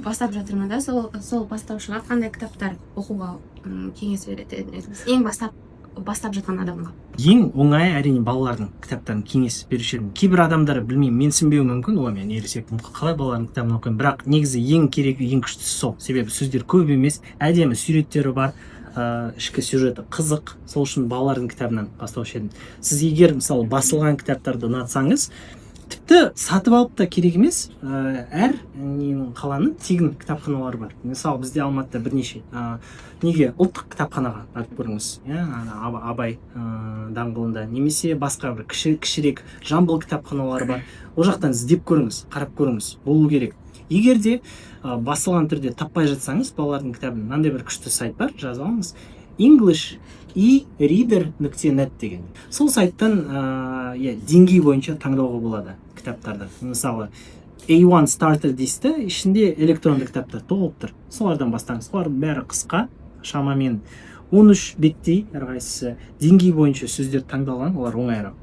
бастап жатырмын да, сол бастаушыға қандай кітаптар оқуға кеңес береді едіңіз? Ең бастап жатқан адамға. Ең оңай әрине балалардың кітаптарын кеңес беруші едім. Кейбір адамдар білмеймін, менсінбеуі мүмкін, ой мен ересекпін, қалай балалардың кітабын оқимын, бірақ негізі ең керек, ең күштісі сол. Себебі сөздер көп емес, әдемі суреттері бар, ішкі сюжеті қызық, сол үшін балалардың кітабынан бастаушы едім. Сіз егер мысалы басылған кітаптарды ұнатсаңыз, тіпті сатып алып та керек емес, әр қаланың тегін кітапханалары бар. Мысалы бізде Алматыда бірнеше, неге ұлттық кітапханаға барып көріңіз, Абай даңғылында, немесе басқа бір кішірек жамбыл кітапханалары бар. Ол жақтан іздеп көріңіз, қарап көріңіз, болу керек. Егер де басылған түрде таппай жатсаңыз, балалардың кітабын, мынандай бір күшті сайт бар, жазып алыңыз. English e-reader.net деген. Сол сайттан деңгей бойынша таңдауға болады кітаптарды. Мысалы, A1 Starter дейсті, ішінде электронды кітаптар толып тұр. Солардан бастаңыз. Олар бәрі қысқа, шамамен 13 беттей әрқайсысы, деңгей бойынша сөздер таңдалған, олар оңайырақ.